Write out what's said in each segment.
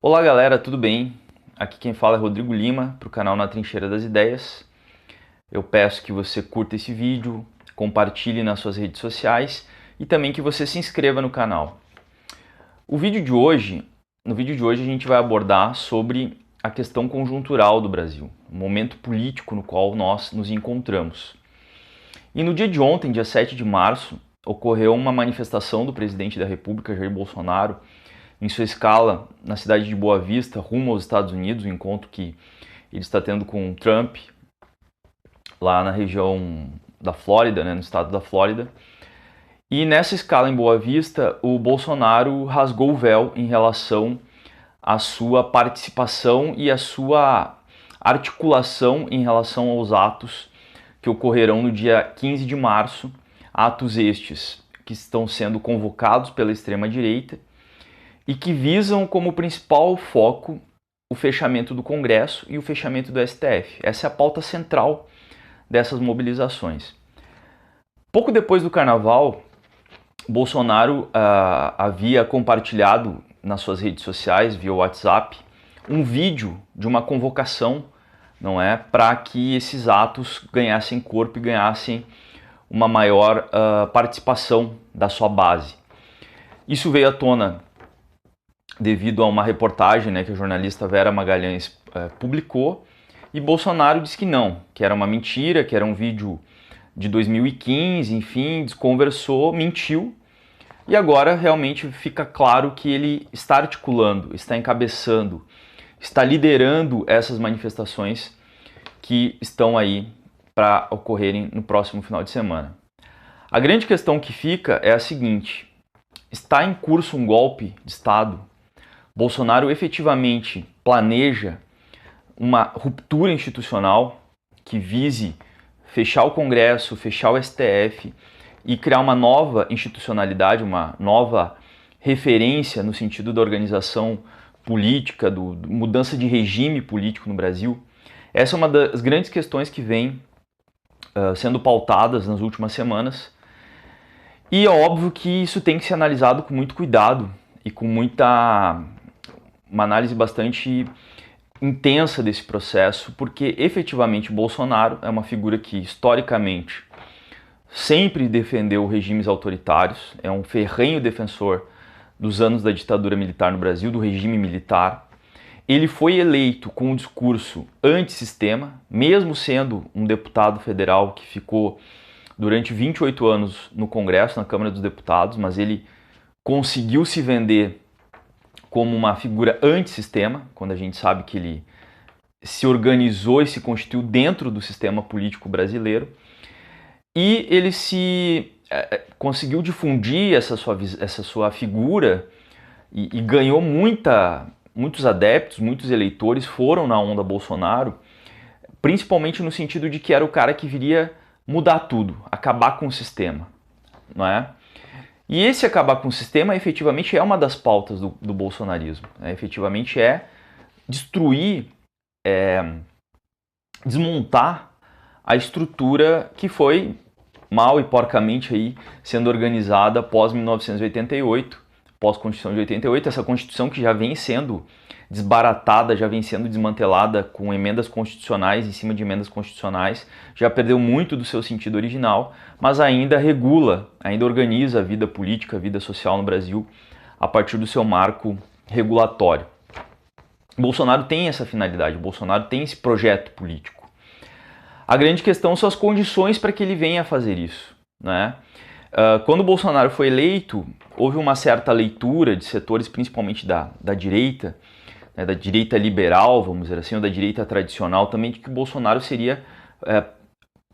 Olá galera, tudo bem? Aqui quem fala é Rodrigo Lima, para o canal Na Trincheira das Ideias. Eu peço que você curta esse vídeo, compartilhe nas suas redes sociais e também que você se inscreva no canal. No vídeo de hoje a gente vai abordar sobre a questão conjuntural do Brasil, o momento político no qual nós nos encontramos. E no dia de ontem, dia 7 de março, ocorreu uma manifestação do presidente da República, Jair Bolsonaro, em sua escala na cidade de Boa Vista, rumo aos Estados Unidos, o encontro que ele está tendo com Trump, lá na região da Flórida, no estado da Flórida. E nessa escala em Boa Vista, o Bolsonaro rasgou o véu em relação à sua participação e à sua articulação em relação aos atos que ocorrerão no dia 15 de março, atos estes que estão sendo convocados pela extrema-direita e que visam como principal foco o fechamento do Congresso e o fechamento do STF. Essa é a pauta central dessas mobilizações. Pouco depois do Carnaval, Bolsonaro havia compartilhado nas suas redes sociais, via WhatsApp, um vídeo de uma convocação, não é, para que esses atos ganhassem corpo e ganhassem uma maior participação da sua base. Isso veio à tona devido a uma reportagem que a jornalista Vera Magalhães publicou, e Bolsonaro disse que não, que era uma mentira, que era um vídeo de 2015, enfim, desconversou, mentiu, e agora realmente fica claro que ele está articulando, está encabeçando, está liderando essas manifestações que estão aí para ocorrerem no próximo final de semana. A grande questão que fica é a seguinte: está em curso um golpe de Estado? Bolsonaro efetivamente planeja uma ruptura institucional que vise fechar o Congresso, fechar o STF e criar uma nova institucionalidade, uma nova referência no sentido da organização política, mudança de regime político no Brasil? Essa é uma das grandes questões que vem sendo pautadas nas últimas semanas, e é óbvio que isso tem que ser analisado com muito cuidado e com uma análise bastante intensa desse processo, porque efetivamente Bolsonaro é uma figura que historicamente sempre defendeu regimes autoritários, é um ferrenho defensor dos anos da ditadura militar no Brasil, do regime militar. Ele foi eleito com um discurso antissistema, mesmo sendo um deputado federal que ficou durante 28 anos no Congresso, na Câmara dos Deputados, mas ele conseguiu se vender como uma figura antissistema, quando a gente sabe que ele se organizou e se constituiu dentro do sistema político brasileiro, e ele conseguiu difundir essa sua figura e ganhou muitos adeptos, muitos eleitores foram na onda Bolsonaro, principalmente no sentido de que era o cara que viria mudar tudo, acabar com o sistema, não é? E esse acabar com o sistema efetivamente é uma das pautas do bolsonarismo, efetivamente é destruir, desmontar a estrutura que foi mal e porcamente aí sendo organizada após 1988, pós-Constituição de 88, essa Constituição que já vem sendo desbaratada, já vem sendo desmantelada com emendas constitucionais em cima de emendas constitucionais, já perdeu muito do seu sentido original, mas ainda regula, ainda organiza a vida política, a vida social no Brasil a partir do seu marco regulatório. Bolsonaro tem essa finalidade, Bolsonaro tem esse projeto político. A grande questão são as condições para que ele venha a fazer isso, né? Quando o Bolsonaro foi eleito, houve uma certa leitura de setores, principalmente da direita, da direita liberal, vamos dizer assim, ou da direita tradicional também, de que o Bolsonaro seria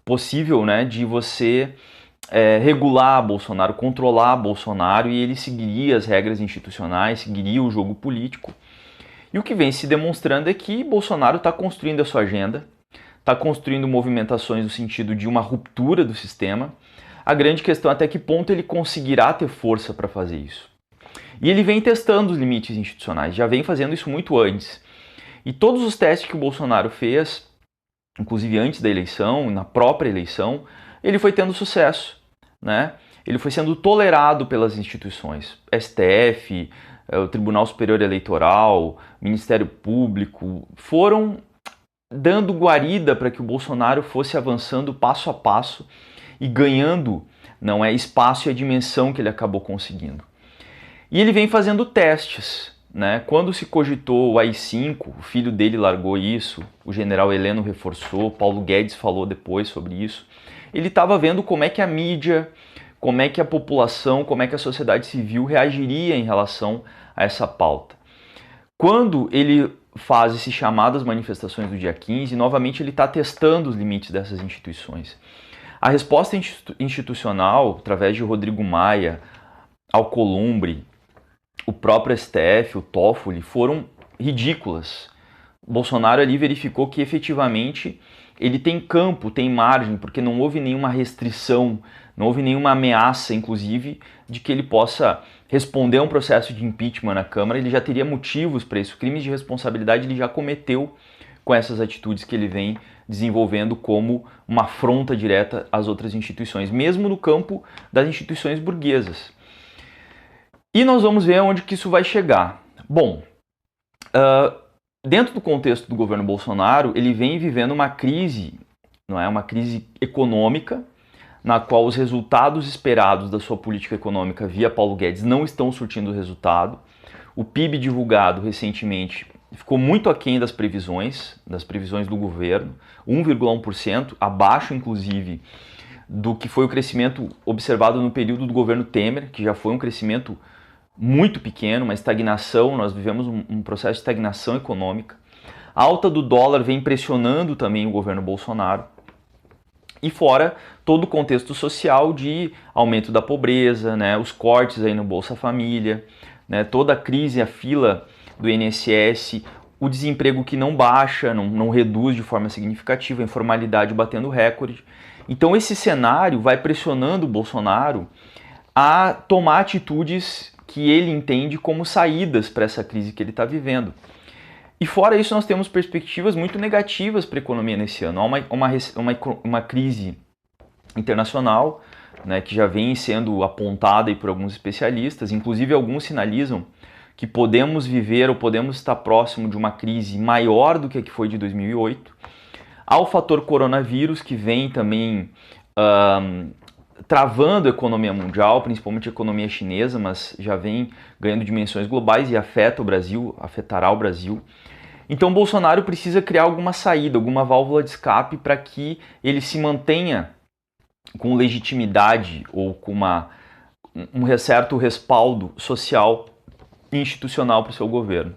possível, de você regular Bolsonaro, controlar Bolsonaro, e ele seguiria as regras institucionais, seguiria o jogo político. E o que vem se demonstrando é que Bolsonaro está construindo a sua agenda, está construindo movimentações no sentido de uma ruptura do sistema. A grande questão é até que ponto ele conseguirá ter força para fazer isso. E ele vem testando os limites institucionais, já vem fazendo isso muito antes. E todos os testes que o Bolsonaro fez, inclusive antes da eleição, na própria eleição, ele foi tendo sucesso, né? Ele foi sendo tolerado pelas instituições, STF, o Tribunal Superior Eleitoral, o Ministério Público, foram dando guarida para que o Bolsonaro fosse avançando passo a passo e ganhando, não é, espaço e a dimensão que ele acabou conseguindo. E ele vem fazendo testes, né? Quando se cogitou o AI-5, o filho dele largou isso, o general Heleno reforçou, Paulo Guedes falou depois sobre isso. Ele estava vendo como é que a mídia, como é que a população, como é que a sociedade civil reagiria em relação a essa pauta. Quando ele faz esse chamado às manifestações do dia 15, novamente ele está testando os limites dessas instituições. A resposta institucional, através de Rodrigo Maia, Alcolumbre, o próprio STF, o Toffoli, foram ridículas. Bolsonaro ali verificou que efetivamente ele tem campo, tem margem, porque não houve nenhuma restrição, não houve nenhuma ameaça, inclusive, de que ele possa responder a um processo de impeachment na Câmara. Ele já teria motivos para isso. Crimes de responsabilidade ele já cometeu com essas atitudes que ele vem desenvolvendo como uma afronta direta às outras instituições, mesmo no campo das instituições burguesas. E nós vamos ver onde que isso vai chegar. Bom, dentro do contexto do governo Bolsonaro, ele vem vivendo uma crise, não é, uma crise econômica, na qual os resultados esperados da sua política econômica via Paulo Guedes não estão surtindo resultado. O PIB divulgado recentemente ficou muito aquém das previsões do governo, 1,1%, abaixo inclusive do que foi o crescimento observado no período do governo Temer, que já foi um crescimento muito pequeno, uma estagnação, nós vivemos um processo de estagnação econômica. A alta do dólar vem pressionando também o governo Bolsonaro. E fora todo o contexto social de aumento da pobreza, né, os cortes aí no Bolsa Família, né, toda a crise, a fila do INSS, o desemprego que não baixa, não reduz de forma significativa, a informalidade batendo recorde. Então esse cenário vai pressionando o Bolsonaro a tomar atitudes que ele entende como saídas para essa crise que ele está vivendo. E fora isso, nós temos perspectivas muito negativas para a economia nesse ano. Há uma crise internacional, né, que já vem sendo apontada aí por alguns especialistas, inclusive alguns sinalizam que podemos viver ou podemos estar próximo de uma crise maior do que a que foi de 2008. Há o fator coronavírus, que vem também travando a economia mundial, principalmente a economia chinesa, mas já vem ganhando dimensões globais e afeta o Brasil, afetará o Brasil. Então Bolsonaro precisa criar alguma saída, alguma válvula de escape para que ele se mantenha com legitimidade ou com um certo respaldo social e institucional para o seu governo.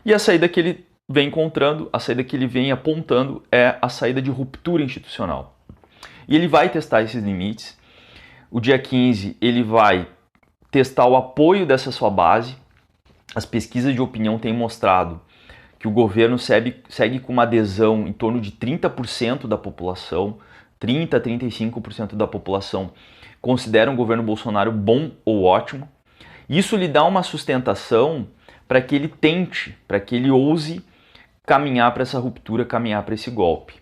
E a saída que ele vem encontrando, a saída que ele vem apontando é a saída de ruptura institucional. E ele vai testar esses limites. O dia 15 ele vai testar o apoio dessa sua base. As pesquisas de opinião têm mostrado que o governo segue com uma adesão em torno de 30% da população, 30% a 35% da população considera o governo Bolsonaro bom ou ótimo. Isso lhe dá uma sustentação para que ele tente, para que ele ouse caminhar para essa ruptura, caminhar para esse golpe.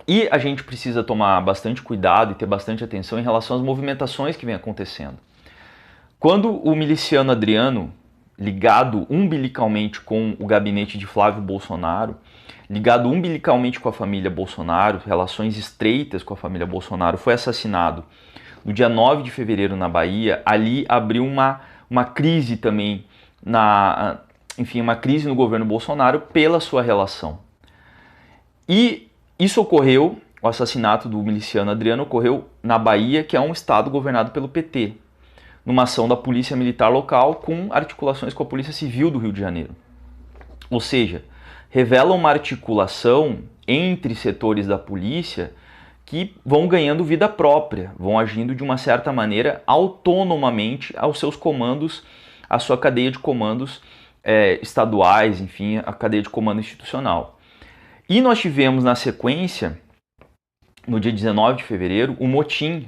E a gente precisa tomar bastante cuidado e ter bastante atenção em relação às movimentações que vêm acontecendo. Quando o miliciano Adriano, ligado umbilicalmente com o gabinete de Flávio Bolsonaro, ligado umbilicalmente com a família Bolsonaro, relações estreitas com a família Bolsonaro, foi assassinado no dia 9 de fevereiro na Bahia, ali abriu uma crise também, uma crise no governo Bolsonaro pela sua relação. E isso ocorreu, o assassinato do miliciano Adriano ocorreu na Bahia, que é um estado governado pelo PT, numa ação da Polícia Militar local com articulações com a Polícia Civil do Rio de Janeiro. Ou seja, revela uma articulação entre setores da polícia que vão ganhando vida própria, vão agindo de uma certa maneira autonomamente aos seus comandos, à sua cadeia de comandos estaduais, enfim, a cadeia de comando institucional. E nós tivemos na sequência, no dia 19 de fevereiro, o motim,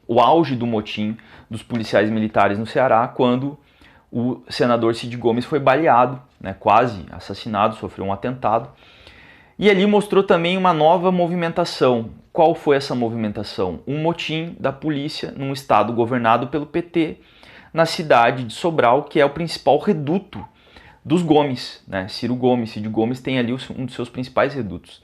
o auge do motim dos policiais militares no Ceará, quando o senador Cid Gomes foi baleado, né, quase assassinado, sofreu um atentado. E ali mostrou também uma nova movimentação. Qual foi essa movimentação? Um motim da polícia num estado governado pelo PT, na cidade de Sobral, que é o principal reduto dos Gomes, né? Ciro Gomes tem ali um dos seus principais redutos.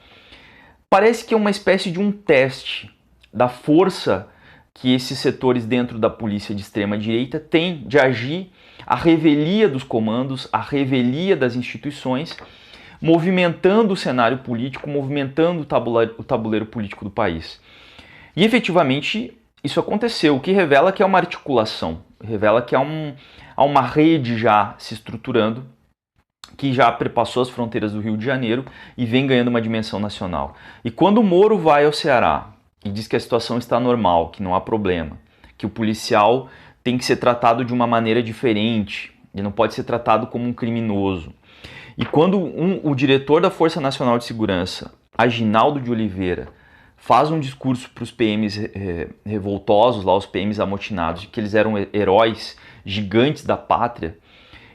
Parece que é uma espécie de um teste da força que esses setores dentro da polícia de extrema-direita têm de agir, a revelia dos comandos, a revelia das instituições, movimentando o cenário político, movimentando o tabuleiro político do país. E efetivamente isso aconteceu, o que revela que é uma articulação, revela que há uma rede já se estruturando, que já perpassou as fronteiras do Rio de Janeiro e vem ganhando uma dimensão nacional. E quando o Moro vai ao Ceará e diz que a situação está normal, que não há problema, que o policial tem que ser tratado de uma maneira diferente, ele não pode ser tratado como um criminoso. E quando o diretor da Força Nacional de Segurança, Aginaldo de Oliveira, faz um discurso para os PMs revoltosos, lá os PMs amotinados, de que eles eram heróis gigantes da pátria,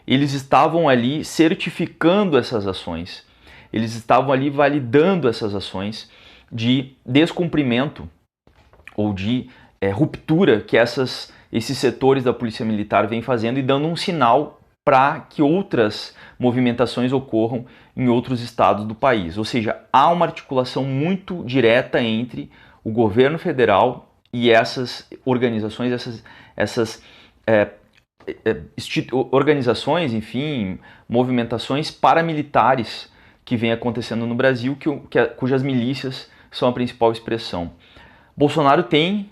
eles estavam ali certificando essas ações, eles estavam ali validando essas ações de descumprimento ou de ruptura que esses setores da Polícia Militar vêm fazendo e dando um sinal para que outras movimentações ocorram em outros estados do país. Ou seja, há uma articulação muito direta entre o governo federal e essas organizações, essas organizações, enfim, movimentações paramilitares que vem acontecendo no Brasil, cujas milícias são a principal expressão. Bolsonaro tem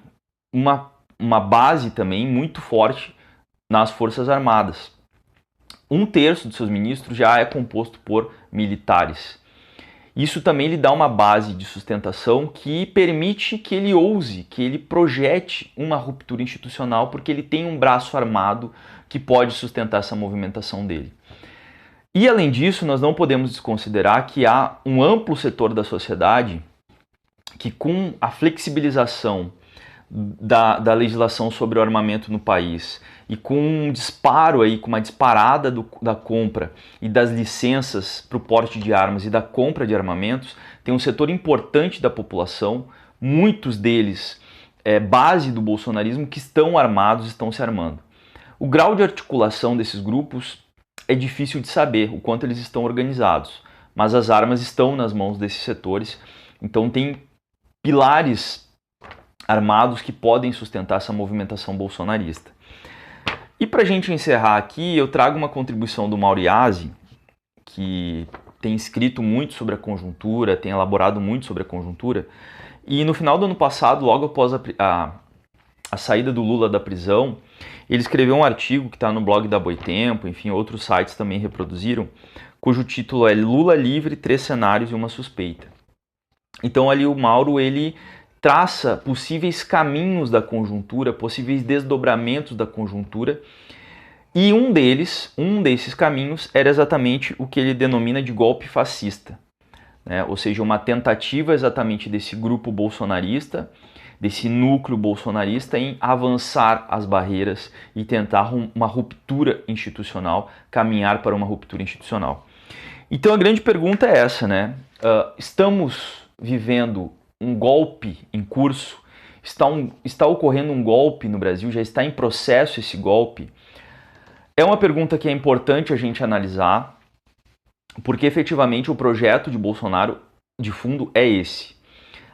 uma base também muito forte nas Forças Armadas. 1/3 dos seus ministros já é composto por militares. Isso também lhe dá uma base de sustentação que permite que ele ouse, que ele projete uma ruptura institucional, porque ele tem um braço armado que pode sustentar essa movimentação dele. E além disso, nós não podemos desconsiderar que há um amplo setor da sociedade que, com a flexibilização da legislação sobre o armamento no país e com um disparo aí, com uma disparada da compra e das licenças para o porte de armas e da compra de armamentos, tem um setor importante da população, muitos deles base do bolsonarismo, que estão armados, estão se armando. O grau de articulação desses grupos é difícil de saber, o quanto eles estão organizados, mas as armas estão nas mãos desses setores, então tem pilares armados que podem sustentar essa movimentação bolsonarista. E para a gente encerrar aqui, eu trago uma contribuição do Mauro Iasi, que tem escrito muito sobre a conjuntura, tem elaborado muito sobre a conjuntura, e no final do ano passado, logo após a saída do Lula da prisão, ele escreveu um artigo que está no blog da Boitempo, enfim, outros sites também reproduziram, cujo título é Lula livre, 3 cenários e uma suspeita. Então ali o Mauro, ele traça possíveis caminhos da conjuntura, possíveis desdobramentos da conjuntura, e um desses caminhos era exatamente o que ele denomina de golpe fascista, né? Ou seja, uma tentativa exatamente desse grupo bolsonarista, desse núcleo bolsonarista em avançar as barreiras e tentar uma ruptura institucional, caminhar para uma ruptura institucional. Então a grande pergunta é essa, né? Estamos vivendo um golpe em curso? Está ocorrendo um golpe no Brasil? Já está em processo esse golpe? É uma pergunta que é importante a gente analisar, porque efetivamente o projeto de Bolsonaro de fundo é esse.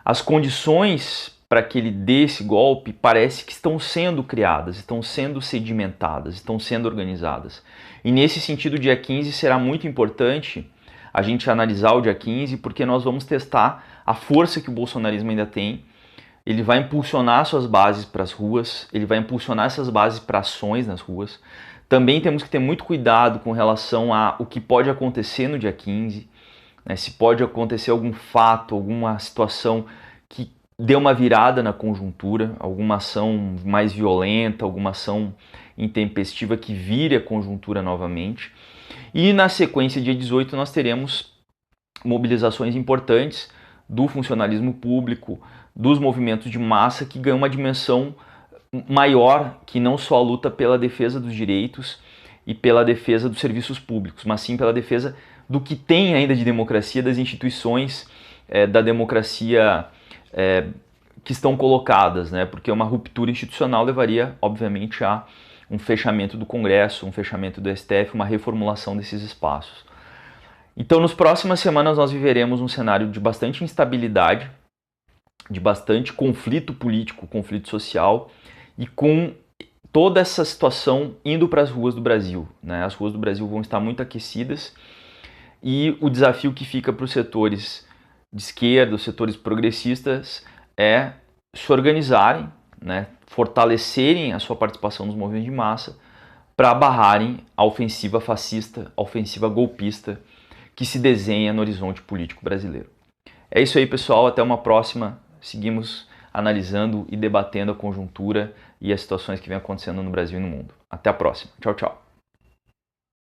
As condições para que ele dê esse golpe parece que estão sendo criadas, estão sendo sedimentadas, estão sendo organizadas. E nesse sentido, o dia 15 será muito importante a gente analisar o dia 15, porque nós vamos testar a força que o bolsonarismo ainda tem. Ele vai impulsionar suas bases para as ruas, ele vai impulsionar essas bases para ações nas ruas. Também temos que ter muito cuidado com relação a o que pode acontecer no dia 15, né? Se pode acontecer algum fato, alguma situação que dê uma virada na conjuntura, alguma ação mais violenta, alguma ação intempestiva que vire a conjuntura novamente. E na sequência, dia 18, nós teremos mobilizações importantes do funcionalismo público, dos movimentos de massa, que ganham uma dimensão maior, que não só a luta pela defesa dos direitos e pela defesa dos serviços públicos, mas sim pela defesa do que tem ainda de democracia, das instituições da democracia que estão colocadas, né? Porque uma ruptura institucional levaria, obviamente, a um fechamento do Congresso, um fechamento do STF, uma reformulação desses espaços. Então, nas próximas semanas nós viveremos um cenário de bastante instabilidade, de bastante conflito político, conflito social, e com toda essa situação indo para as ruas do Brasil, né? As ruas do Brasil vão estar muito aquecidas e o desafio que fica para os setores de esquerda, os setores progressistas, é se organizarem, né? Fortalecerem a sua participação nos movimentos de massa para barrarem a ofensiva fascista, a ofensiva golpista que se desenha no horizonte político brasileiro. É isso aí, pessoal. Até uma próxima. Seguimos analisando e debatendo a conjuntura e as situações que vêm acontecendo no Brasil e no mundo. Até a próxima. Tchau, tchau.